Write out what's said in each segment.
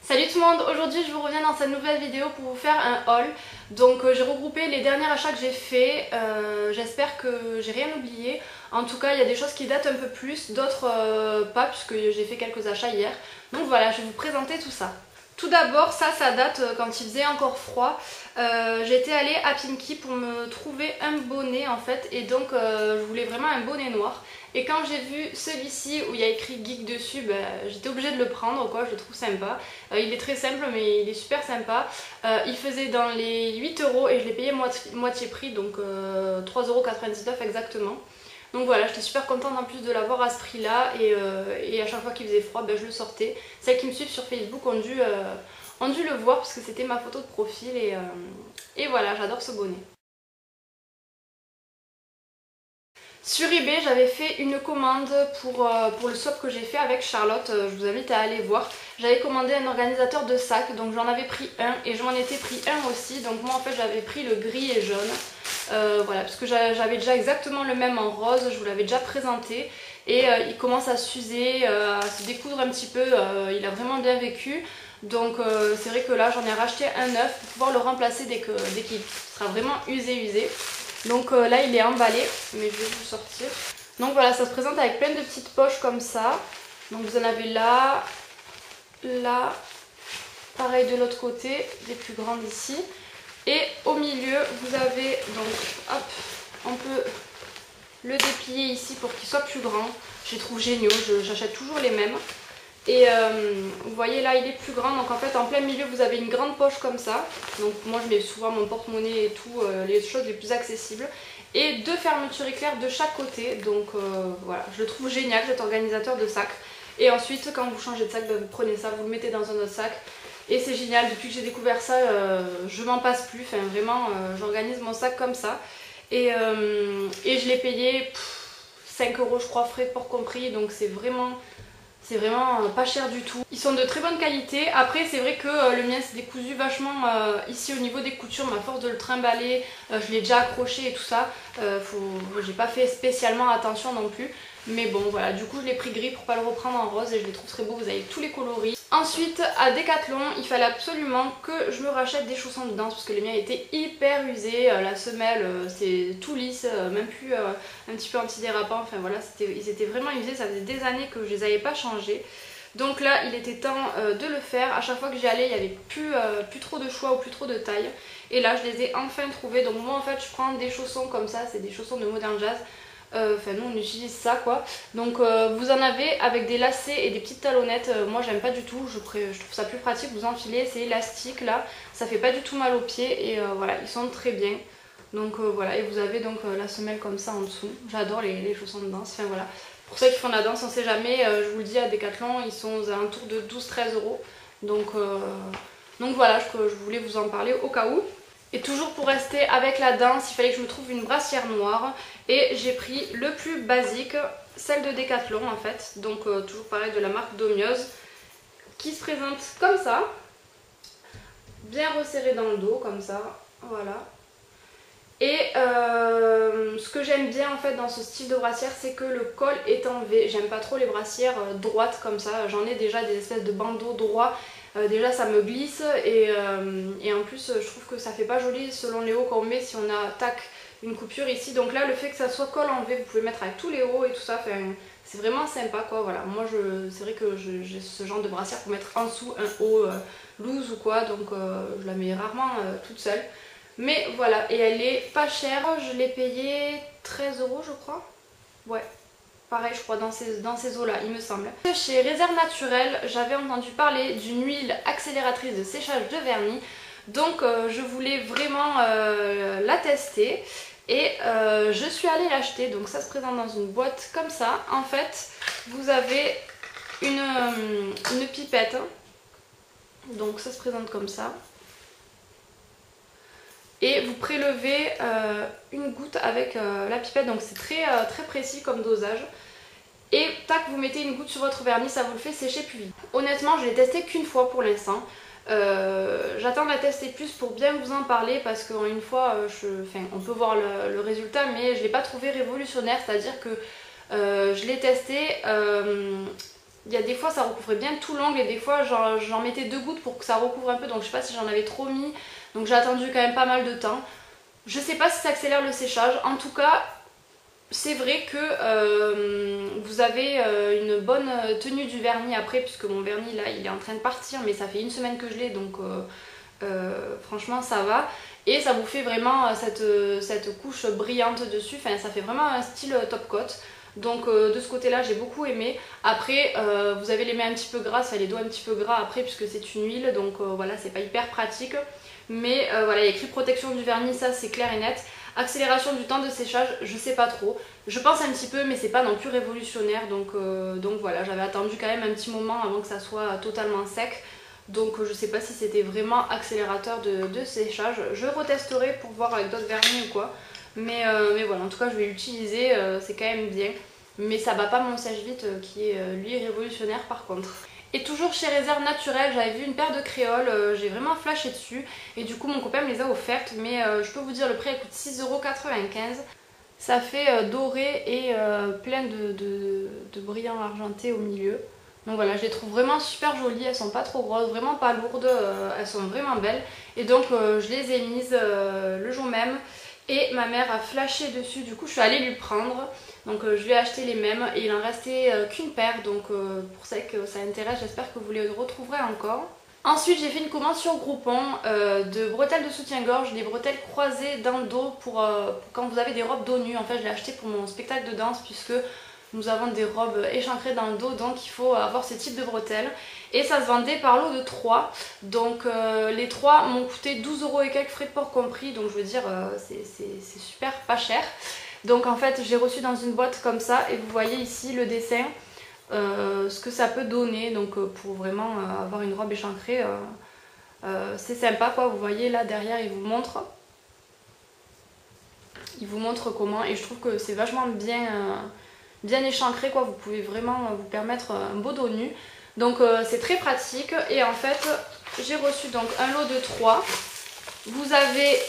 Salut tout le monde, aujourd'hui je vous reviens dans cette nouvelle vidéo pour vous faire un haul. Donc j'ai regroupé les derniers achats que j'ai fait, j'espère que j'ai rien oublié. En tout cas il y a des choses qui datent un peu plus, d'autres pas puisque j'ai fait quelques achats hier. Donc voilà, je vais vous présenter tout ça. Tout d'abord, ça date quand il faisait encore froid. J'étais allée à Pimki pour me trouver un bonnet en fait et donc je voulais vraiment un bonnet noir. Et quand j'ai vu celui-ci où il y a écrit geek dessus, j'étais obligée de le prendre quoi, je le trouve sympa. Il est très simple mais il est super sympa. Il faisait dans les 8 € et je l'ai payé moitié prix, donc 3,99 € exactement. Donc voilà, j'étais super contente en plus de l'avoir à ce prix là et à chaque fois qu'il faisait froid je le sortais. Celles qui me suivent sur Facebook ont dû le voir parce que c'était ma photo de profil et voilà, j'adore ce bonnet. Sur eBay, j'avais fait une commande pour le swap que j'ai fait avec Charlotte, je vous invite à aller voir. J'avais commandé un organisateur de sacs, donc j'en avais pris un et je m'en étais pris un aussi. Donc moi en fait j'avais pris le gris et jaune, voilà, parce que j'avais déjà exactement le même en rose, je vous l'avais déjà présenté. Et il commence à s'user, à se découdre un petit peu, il a vraiment bien vécu. Donc c'est vrai que là j'en ai racheté un neuf pour pouvoir le remplacer dès qu'il sera vraiment usé. Donc là il est emballé, mais je vais vous sortir. Donc voilà, ça se présente avec plein de petites poches comme ça. Donc vous en avez là, là, pareil de l'autre côté, des plus grandes ici. Et au milieu vous avez, donc hop, on peut le déplier ici pour qu'il soit plus grand. Je les trouve géniaux, j'achète toujours les mêmes. Et vous voyez là il est plus grand, donc en fait en plein milieu vous avez une grande poche comme ça. Donc moi je mets souvent mon porte-monnaie et tout, les choses les plus accessibles. Et deux fermetures éclairs de chaque côté, donc voilà, je le trouve génial cet organisateur de sac. Et ensuite quand vous changez de sac, vous prenez ça, vous le mettez dans un autre sac. Et c'est génial, depuis que j'ai découvert ça, je m'en passe plus, enfin vraiment j'organise mon sac comme ça. Et je l'ai payé 5 € je crois, frais port compris, donc c'est vraiment pas cher du tout. Ils sont de très bonne qualité. Après c'est vrai que le mien s'est décousu vachement ici au niveau des coutures, mais à force de le trimballer, je l'ai déjà accroché et tout ça. J'ai pas fait spécialement attention non plus. Mais bon voilà, du coup je l'ai pris gris pour pas le reprendre en rose et je les trouve très beaux, vous avez tous les coloris. Ensuite à Decathlon, il fallait absolument que je me rachète des chaussons de danse parce que les miens étaient hyper usés. La semelle c'est tout lisse, même plus un petit peu antidérapant, enfin voilà, ils étaient vraiment usés, ça faisait des années que je les avais pas changés. Donc là il était temps de le faire. À chaque fois que j'y allais il n'y avait plus trop de choix ou plus trop de taille. Et là je les ai enfin trouvés. Donc moi en fait je prends des chaussons comme ça, c'est des chaussons de Modern Jazz. Enfin nous on utilise ça quoi. Donc vous en avez avec des lacets et des petites talonnettes. Moi j'aime pas du tout, je trouve ça plus pratique. Vous enfilez, c'est élastique là, ça fait pas du tout mal aux pieds. Et voilà, ils sont très bien. Donc voilà, et vous avez donc la semelle comme ça en dessous. J'adore les chaussons de danse, enfin voilà. Pour ceux qui font de la danse, on sait jamais, je vous le dis, à Decathlon ils sont aux alentours de 12-13 €. Donc voilà, je voulais vous en parler au cas où. Et toujours pour rester avec la danse, il fallait que je me trouve une brassière noire. Et j'ai pris le plus basique, celle de Decathlon en fait. Donc toujours pareil de la marque Domioz. Qui se présente comme ça. Bien resserrée dans le dos comme ça. Voilà. Et ce que j'aime bien en fait dans ce style de brassière, c'est que le col est en V. J'aime pas trop les brassières droites comme ça. J'en ai déjà des espèces de bandeaux droits. Déjà ça me glisse et en plus je trouve que ça fait pas joli selon les hauts qu'on met si on a tac une coupure ici. Donc là le fait que ça soit col en V, vous pouvez mettre avec tous les hauts et tout ça, c'est vraiment sympa quoi. Voilà, moi c'est vrai que j'ai ce genre de brassière pour mettre en dessous un haut loose ou quoi, donc je la mets rarement toute seule. Mais voilà, et elle est pas chère, je l'ai payée 13 € je crois. Ouais. Pareil je crois dans ces eaux là il me semble. Chez Réserve Naturelle j'avais entendu parler d'une huile accélératrice de séchage de vernis. Donc je voulais vraiment la tester. Et je suis allée l'acheter. Donc ça se présente dans une boîte comme ça. En fait vous avez une pipette. Donc ça se présente comme ça. Et vous prélevez une goutte avec la pipette, donc c'est très précis comme dosage. Et tac, vous mettez une goutte sur votre vernis, ça vous le fait sécher plus vite. Honnêtement, je l'ai testé qu'une fois pour l'instant. J'attends de la tester plus pour bien vous en parler parce qu'en une fois, on peut voir le résultat, mais je ne l'ai pas trouvé révolutionnaire, c'est-à-dire que je l'ai testé il y a des fois ça recouvrait bien tout l'ongle et des fois j'en mettais 2 gouttes pour que ça recouvre un peu, donc je sais pas si j'en avais trop mis, donc j'ai attendu quand même pas mal de temps. Je sais pas si ça accélère le séchage, en tout cas c'est vrai que vous avez une bonne tenue du vernis après, puisque mon vernis là il est en train de partir, mais ça fait une semaine que je l'ai, donc franchement ça va. Et ça vous fait vraiment cette couche brillante dessus, enfin ça fait vraiment un style top coat. Donc de ce côté là j'ai beaucoup aimé. Après vous avez les mains un petit peu grasses, les doigts un petit peu gras après puisque c'est une huile, donc voilà c'est pas hyper pratique. Mais voilà, il y a écrit protection du vernis, ça c'est clair et net. Accélération du temps de séchage, je sais pas trop. Je pense un petit peu, mais c'est pas non plus révolutionnaire. Donc voilà, j'avais attendu quand même un petit moment avant que ça soit totalement sec. Donc je sais pas si c'était vraiment accélérateur de séchage. Je retesterai pour voir avec d'autres vernis ou quoi. Mais voilà, en tout cas je vais l'utiliser, c'est quand même bien. Mais ça bat pas mon sèche-vite qui est lui révolutionnaire par contre. Et toujours chez Réserve Naturelle, j'avais vu une paire de créoles, j'ai vraiment flashé dessus. Et du coup mon copain me les a offertes, mais je peux vous dire le prix elle coûte 6,95 €. Ça fait doré et plein de brillants argentés au milieu. Donc voilà, je les trouve vraiment super jolies, elles sont pas trop grosses, vraiment pas lourdes, elles sont vraiment belles. Et donc je les ai mises le jour même et ma mère a flashé dessus, du coup je suis allée lui prendre. Donc je lui ai acheté les mêmes et il en restait qu'une paire, donc pour celles que ça intéresse, j'espère que vous les retrouverez encore. Ensuite j'ai fait une commande sur Groupon de bretelles de soutien-gorge, des bretelles croisées dans le dos pour quand vous avez des robes dos nu. En fait je l'ai acheté pour mon spectacle de danse puisque nous avons des robes échancrées dans le dos, donc il faut avoir ce type de bretelles. Et ça se vendait par lot de 3. Donc les 3 m'ont coûté 12 € et quelques, frais de port compris. Donc je veux dire c'est super pas cher. Donc en fait j'ai reçu dans une boîte comme ça et vous voyez ici le dessin, ce que ça peut donner. Donc pour vraiment avoir une robe échancrée, c'est sympa quoi. Vous voyez là derrière il vous montre comment, et je trouve que c'est vachement bien échancré quoi. Vous pouvez vraiment vous permettre un beau dos nu. Donc c'est très pratique. Et en fait j'ai reçu donc un lot de 3. Vous avez...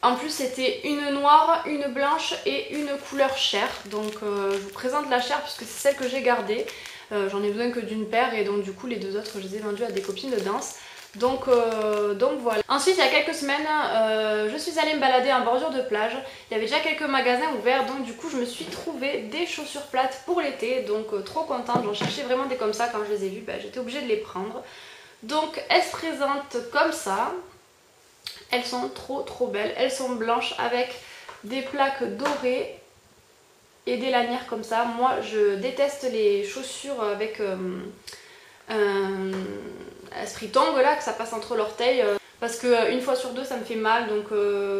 En plus c'était une noire, une blanche et une couleur chair. Donc je vous présente la chair puisque c'est celle que j'ai gardée. J'en ai besoin que d'une paire et donc du coup les 2 autres je les ai vendues à des copines de danse. Donc voilà. Ensuite il y a quelques semaines je suis allée me balader en bordure de plage. Il y avait déjà quelques magasins ouverts, donc du coup je me suis trouvé des chaussures plates pour l'été. Donc trop contente, j'en cherchais vraiment des comme ça, quand je les ai vues j'étais obligée de les prendre. Donc elles se présentent comme ça. Elles sont trop belles, elles sont blanches avec des plaques dorées et des lanières comme ça. Moi je déteste les chaussures avec un esprit tongue là, que ça passe entre l'orteil, parce qu'une fois sur 2 ça me fait mal. Donc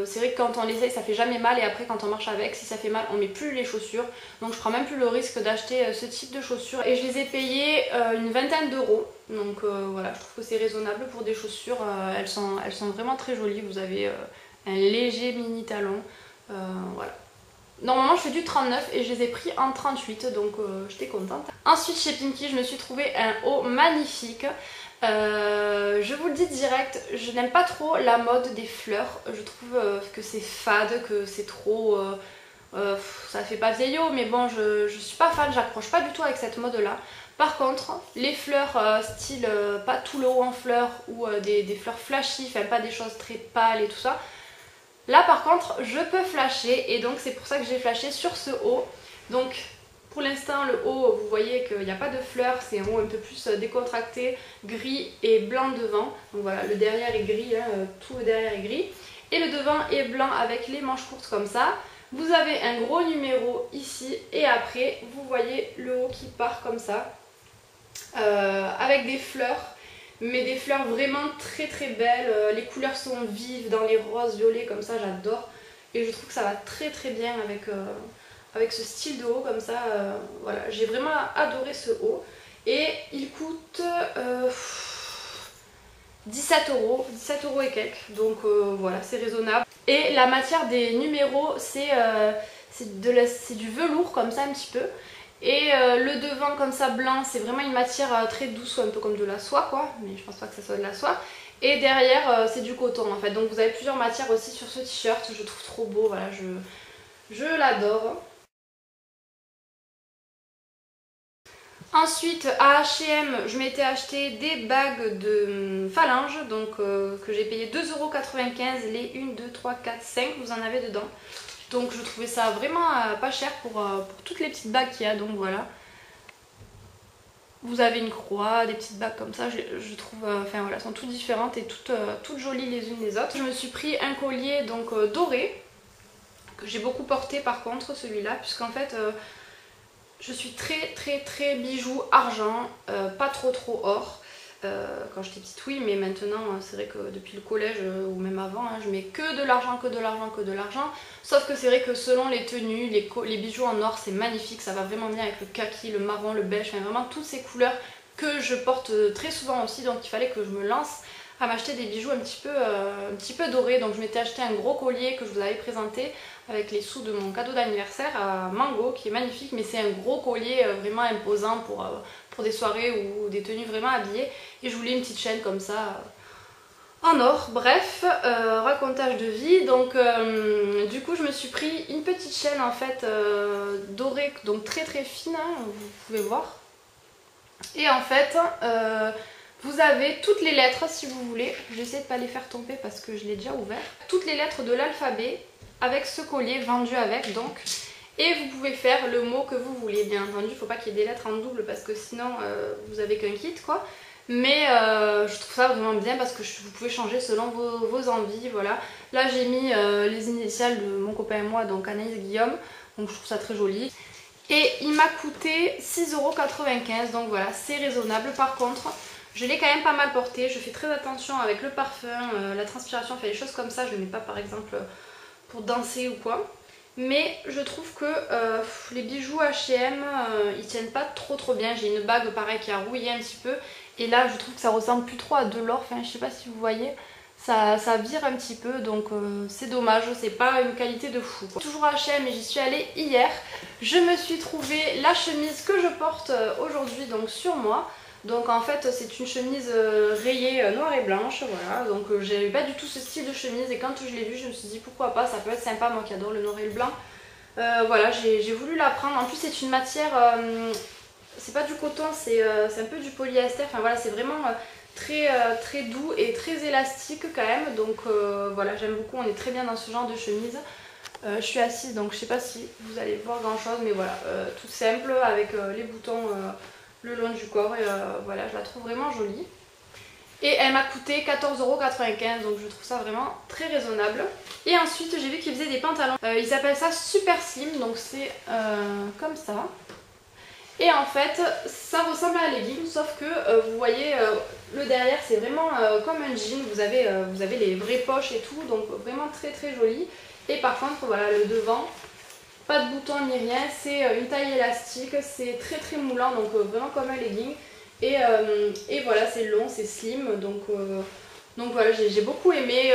c'est vrai que quand on les essaye ça fait jamais mal, et après quand on marche avec, si ça fait mal on met plus les chaussures. Donc je prends même plus le risque d'acheter ce type de chaussures, et je les ai payées une vingtaine d'euros. Donc voilà, je trouve que c'est raisonnable pour des chaussures. Elles sont vraiment très jolies. Vous avez un léger mini talon, voilà. Normalement je fais du 39 et je les ai pris en 38, donc j'étais contente. Ensuite chez Pinky je me suis trouvé un haut magnifique. Je vous le dis direct, je n'aime pas trop la mode des fleurs. Je trouve que c'est fade, que c'est trop... ça fait pas vieillot, mais bon je suis pas fan, j'accroche pas du tout avec cette mode là. Par contre les fleurs style pas tout le haut en fleurs ou des fleurs flashy, enfin pas des choses très pâles et tout ça. Là par contre je peux flasher, et donc c'est pour ça que j'ai flashé sur ce haut. Donc pour l'instant le haut vous voyez qu'il n'y a pas de fleurs, c'est un haut un peu plus décontracté, gris et blanc devant. Donc voilà, le derrière est gris, hein, tout le derrière est gris. Et le devant est blanc avec les manches courtes comme ça. Vous avez un gros numéro ici, et après vous voyez le haut qui part comme ça, avec des fleurs. Mais des fleurs vraiment très belles, les couleurs sont vives dans les roses, violets comme ça, j'adore. Et je trouve que ça va très bien avec ce style de haut comme ça. Voilà, j'ai vraiment adoré ce haut. Et il coûte 17 €, 17 € et quelques. Donc voilà, c'est raisonnable. Et la matière des numéros, c'est du velours comme ça un petit peu. Et le devant comme ça blanc, c'est vraiment une matière très douce, un peu comme de la soie quoi, mais je pense pas que ça soit de la soie. Et derrière c'est du coton en fait, donc vous avez plusieurs matières aussi sur ce t-shirt, je le trouve trop beau, voilà, je l'adore. Ensuite à H&M je m'étais acheté des bagues de phalange donc que j'ai payé 2,95 € les 1, 2, 3, 4, 5, vous en avez dedans. Donc je trouvais ça vraiment pas cher pour toutes les petites bagues qu'il y a, donc voilà. Vous avez une croix, des petites bagues comme ça, je trouve, enfin voilà, elles sont toutes différentes et toutes jolies les unes les autres. Je me suis pris un collier donc doré, que j'ai beaucoup porté par contre celui-là, puisqu'en fait je suis très bijoux argent, pas trop or. Quand j'étais petite oui, mais maintenant c'est vrai que depuis le collège ou même avant hein, je mets que de l'argent. Sauf que c'est vrai que selon les tenues, les bijoux en or c'est magnifique, ça va vraiment bien avec le kaki, le marron, le beige, enfin vraiment toutes ces couleurs que je porte très souvent aussi, donc il fallait que je me lance à m'acheter des bijoux un petit peu dorés. Donc je m'étais acheté un gros collier que je vous avais présenté avec les sous de mon cadeau d'anniversaire à Mango qui est magnifique, mais c'est un gros collier vraiment imposant pour des soirées ou des tenues vraiment habillées, et je voulais une petite chaîne comme ça en or. Bref, racontage de vie. Donc du coup je me suis pris une petite chaîne en fait dorée, donc très fine hein, vous pouvez voir, et en fait vous avez toutes les lettres si vous voulez, j'essaie de ne pas les faire tomber parce que je l'ai déjà ouvert, toutes les lettres de l'alphabet avec ce collier vendu avec donc, et vous pouvez faire le mot que vous voulez, bien entendu il ne faut pas qu'il y ait des lettres en double parce que sinon vous avez qu'un kit quoi, mais je trouve ça vraiment bien parce que vous pouvez changer selon vos envies, voilà. Là j'ai mis les initiales de mon copain et moi, donc Anaïs Guillaume, donc je trouve ça très joli. Et il m'a coûté 6,95 €, donc voilà, c'est raisonnable. Par contre, je l'ai quand même pas mal porté, je fais très attention avec le parfum, la transpiration, enfin les choses comme ça, je ne le mets pas par exemple pour danser ou quoi. Mais je trouve que les bijoux H&M, ils tiennent pas trop bien. J'ai une bague pareil qui a rouillé un petit peu, et là je trouve que ça ressemble plus trop à de l'or, enfin je sais pas si vous voyez. Ça vire un petit peu, donc c'est dommage, c'est pas une qualité de fou quoi. Toujours à H&M et j'y suis allée hier. Je me suis trouvé la chemise que je porte aujourd'hui donc sur moi. Donc en fait c'est une chemise rayée noire et blanche, voilà. Donc j'avais pas du tout ce style de chemise, et quand je l'ai vue je me suis dit pourquoi pas, ça peut être sympa, moi qui adore le noir et le blanc. Voilà, j'ai voulu la prendre. En plus c'est une matière, c'est pas du coton, c'est un peu du polyester, enfin voilà, c'est vraiment très doux et très élastique quand même, donc voilà, j'aime beaucoup, on est très bien dans ce genre de chemise. Je suis assise donc je sais pas si vous allez voir grand chose, mais voilà, tout simple avec les boutons le long du corps, et voilà, je la trouve vraiment jolie. Et elle m'a coûté 14,95 €, donc je trouve ça vraiment très raisonnable. Et ensuite j'ai vu qu'ils faisaient des pantalons, ils appellent ça super slim, donc c'est comme ça. Et en fait ça ressemble à un legging, sauf que vous voyez le derrière c'est vraiment comme un jean, vous avez les vraies poches et tout, donc vraiment très joli. Et par contre voilà, le devant, pas de boutons ni rien, c'est une taille élastique, c'est très moulant, donc vraiment comme un legging. Et voilà, c'est long, c'est slim, donc voilà, j'ai beaucoup aimé.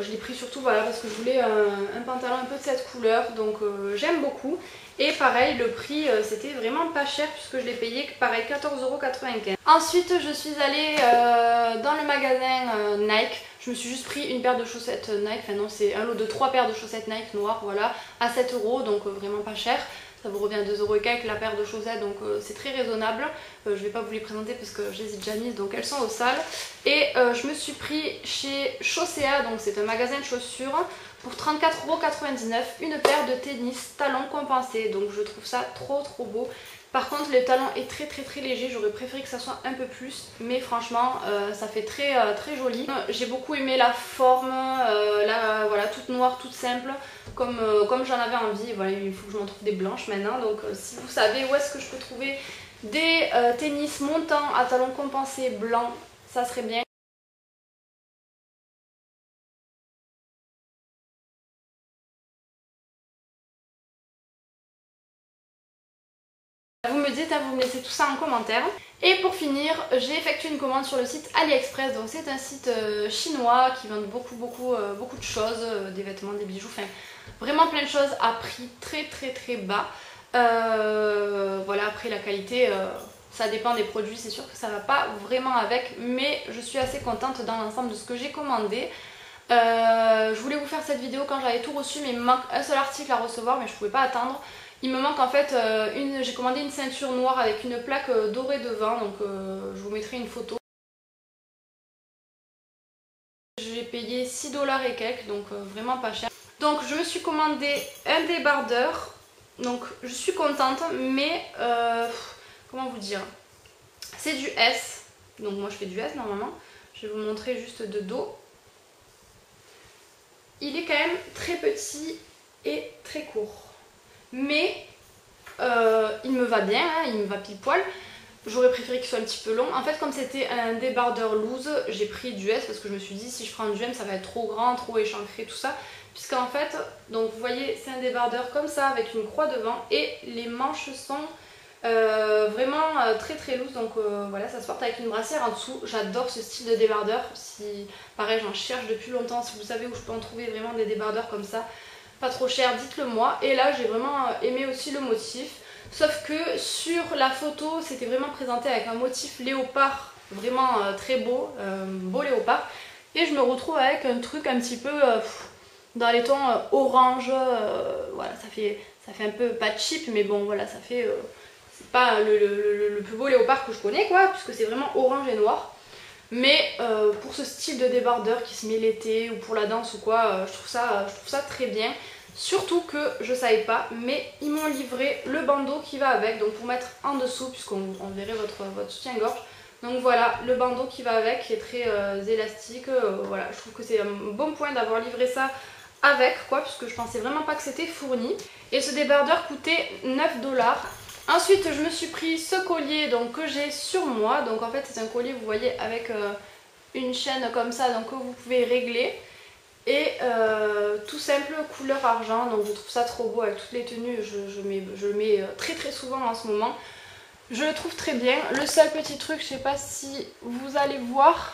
Je l'ai pris surtout voilà, parce que je voulais un pantalon un peu de cette couleur, donc j'aime beaucoup. Et pareil, le prix c'était vraiment pas cher puisque je l'ai payé pareil 14,95 €. Ensuite je suis allée dans le magasin Nike. Je me suis juste pris une paire de chaussettes Nike, enfin non, c'est un lot de 3 paires de chaussettes Nike noires, voilà, à 7 €, donc vraiment pas cher. Ça vous revient à 2 € et quelques la paire de chaussettes, donc c'est très raisonnable. Je vais pas vous les présenter parce que je les ai déjà mises, donc elles sont au sale. Et je me suis pris chez Chaussea, donc c'est un magasin de chaussures, pour 34,99 € une paire de tennis talons compensés. Donc je trouve ça trop beau. Par contre le talon est très léger, j'aurais préféré que ça soit un peu plus, mais franchement ça fait très joli. J'ai beaucoup aimé la forme, voilà, toute noire, toute simple, comme j'en avais envie. Voilà, il faut que je m'en trouve des blanches maintenant, donc si vous savez où est-ce que je peux trouver des tennis montants à talons compensés blancs, ça serait bien. Vous me dites, vous me laissez tout ça en commentaire. Et pour finir, j'ai effectué une commande sur le site AliExpress. Donc c'est un site chinois qui vend beaucoup de choses, des vêtements, des bijoux, enfin vraiment plein de choses à prix très bas. Voilà, après la qualité, ça dépend des produits, c'est sûr que ça va pas vraiment avec, mais je suis assez contente dans l'ensemble de ce que j'ai commandé. Je voulais vous faire cette vidéo quand j'avais tout reçu, mais il me manque un seul article à recevoir, mais je pouvais pas attendre. Il me manque en fait, j'ai commandé une ceinture noire avec une plaque dorée devant, donc je vous mettrai une photo. J'ai payé 6 $ et quelques, donc vraiment pas cher. Donc je me suis commandé un débardeur, donc je suis contente, mais comment vous dire, c'est du S, donc moi je fais du S normalement, je vais vous montrer juste de dos. Il est quand même très petit et très court, mais il me va bien, hein, il me va pile poil. J'aurais préféré qu'il soit un petit peu long. En fait, comme c'était un débardeur loose, j'ai pris du S parce que je me suis dit si je prends du M, ça va être trop grand, trop échancré, tout ça. Puisqu'en fait, donc vous voyez, c'est un débardeur comme ça avec une croix devant et les manches sont vraiment très très loose. Donc voilà, ça se porte avec une brassière en dessous. J'adore ce style de débardeur. Si pareil, j'en cherche depuis longtemps. Si vous savez où je peux en trouver vraiment des débardeurs comme ça, pas trop cher, dites-le moi. Et là, j'ai vraiment aimé aussi le motif. Sauf que sur la photo, c'était vraiment présenté avec un motif léopard, vraiment très beau, beau léopard. Et je me retrouve avec un truc un petit peu dans les tons orange, voilà, ça fait un peu pas cheap, mais bon, voilà, ça fait, c'est pas le plus beau léopard que je connais, quoi, puisque c'est vraiment orange et noir. Mais pour ce style de débardeur qui se met l'été ou pour la danse ou quoi, je trouve ça très bien. Surtout que je savais pas, mais ils m'ont livré le bandeau qui va avec, donc pour mettre en dessous, puisqu'on verrait votre soutien-gorge. Donc voilà, le bandeau qui va avec, qui est très élastique. Voilà, je trouve que c'est un bon point d'avoir livré ça avec, quoi, puisque je pensais vraiment pas que c'était fourni. Et ce débardeur coûtait 9 $. Ensuite, je me suis pris ce collier donc, que j'ai sur moi. Donc en fait, c'est un collier, vous voyez, avec une chaîne comme ça, donc que vous pouvez régler. Et tout simple couleur argent, donc je trouve ça trop beau avec toutes les tenues, je le mets très très souvent en ce moment. Je le trouve très bien. Le seul petit truc, je sais pas si vous allez voir,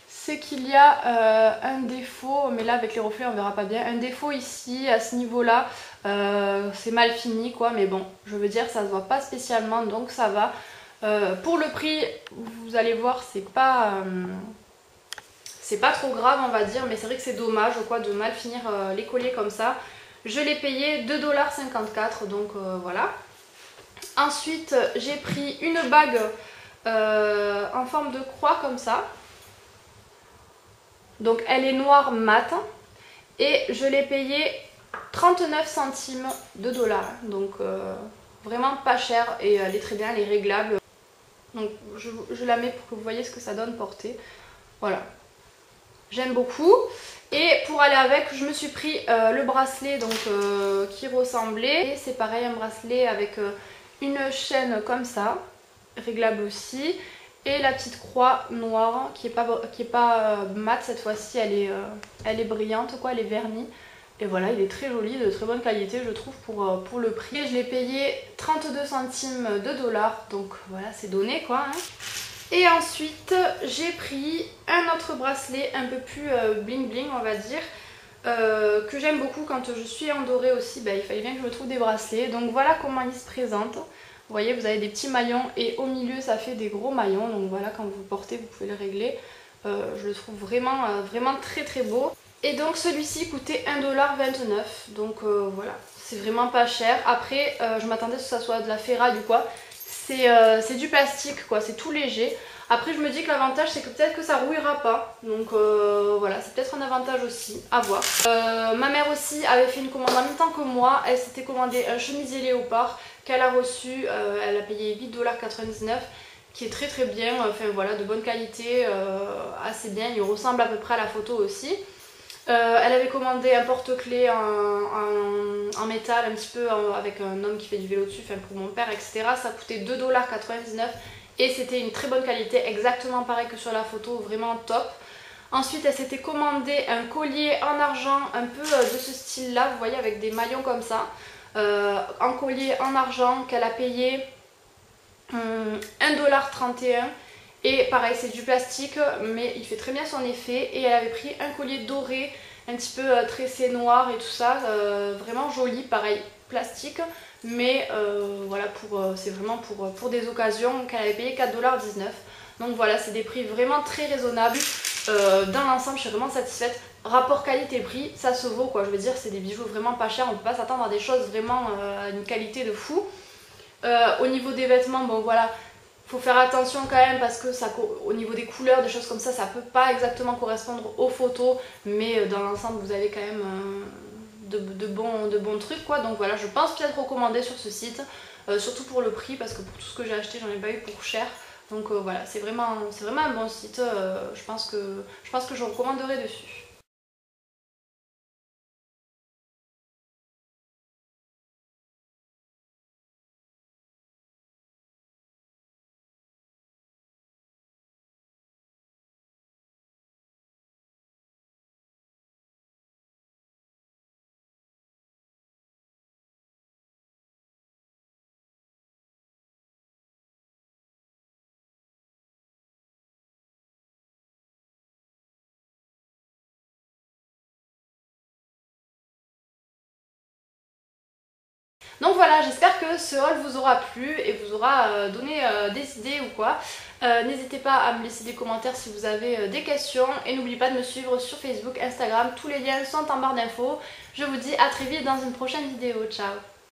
c'est qu'il y a un défaut, mais là avec les reflets on verra pas bien, un défaut ici à ce niveau là, c'est mal fini quoi, mais bon, je veux dire ça se voit pas spécialement donc ça va. Pour le prix, vous allez voir, c'est pas trop grave on va dire, mais c'est vrai que c'est dommage quoi de mal finir les colliers comme ça. Je l'ai payé 2,54 $, donc voilà. Ensuite j'ai pris une bague en forme de croix comme ça. Donc elle est noire mat et je l'ai payé 39 centimes de dollars. Donc vraiment pas cher et elle est très bien, elle est réglable. Donc je la mets pour que vous voyez ce que ça donne portée. Voilà. J'aime beaucoup. Et pour aller avec, je me suis pris le bracelet donc, qui ressemblait. Et c'est pareil, un bracelet avec une chaîne comme ça, réglable aussi. Et la petite croix noire qui est pas mat cette fois-ci, elle est brillante, quoi, elle est vernie. Et voilà, il est très joli, de très bonne qualité je trouve pour le prix. Et je l'ai payé 32 centimes de dollars, donc voilà, c'est donné quoi. Hein. Et ensuite j'ai pris un autre bracelet un peu plus bling bling on va dire, que j'aime beaucoup quand je suis en doré aussi, bah, il fallait bien que je me trouve des bracelets. Donc voilà comment il se présente. Vous voyez, vous avez des petits maillons et au milieu ça fait des gros maillons. Donc voilà, quand vous le portez vous pouvez le régler. Je le trouve vraiment, vraiment très très beau. Et donc celui-ci coûtait 1,29 $. Donc voilà, c'est vraiment pas cher. Après je m'attendais à ce que ça soit de la ferraille ou quoi. C'est du plastique quoi, c'est tout léger. Après je me dis que l'avantage c'est que peut-être que ça rouillera pas. Donc voilà, c'est peut-être un avantage aussi, à voir. Ma mère aussi avait fait une commande en même temps que moi. Elle s'était commandé un chemisier léopard qu'elle a reçu. Elle a payé 8,99 $, qui est très très bien. Enfin voilà, de bonne qualité, assez bien. Il ressemble à peu près à la photo aussi. Elle avait commandé un porte-clés en métal, un petit peu avec un homme qui fait du vélo dessus, enfin pour mon père, etc. Ça coûtait 2,99 $ et c'était une très bonne qualité, exactement pareil que sur la photo, vraiment top. Ensuite, elle s'était commandé un collier en argent, un peu de ce style-là, vous voyez, avec des maillons comme ça. Un collier en argent qu'elle a payé 1,31 $. Et pareil, c'est du plastique, mais il fait très bien son effet. Et elle avait pris un collier doré, un petit peu tressé noir et tout ça, vraiment joli, pareil, plastique. Mais voilà, c'est vraiment pour des occasions qu'elle avait payé 4,19 $. Donc voilà, c'est des prix vraiment très raisonnables. Dans l'ensemble, je suis vraiment satisfaite. Rapport qualité-prix, ça se vaut quoi. Je veux dire, c'est des bijoux vraiment pas chers. On peut pas s'attendre à des choses vraiment à une qualité de fou. Au niveau des vêtements, bon voilà, faut faire attention quand même parce que ça, au niveau des couleurs, des choses comme ça peut pas exactement correspondre aux photos. Mais dans l'ensemble, vous avez quand même de bons trucs quoi. Donc voilà, je pense peut-être recommander sur ce site. Surtout pour le prix parce que pour tout ce que j'ai acheté, j'en ai pas eu pour cher. Donc voilà, c'est vraiment un bon site. Je pense que je recommanderais dessus. Donc voilà, j'espère que ce haul vous aura plu et vous aura donné des idées ou quoi. N'hésitez pas à me laisser des commentaires si vous avez des questions et n'oubliez pas de me suivre sur Facebook, Instagram, tous les liens sont en barre d'infos. Je vous dis à très vite dans une prochaine vidéo, ciao.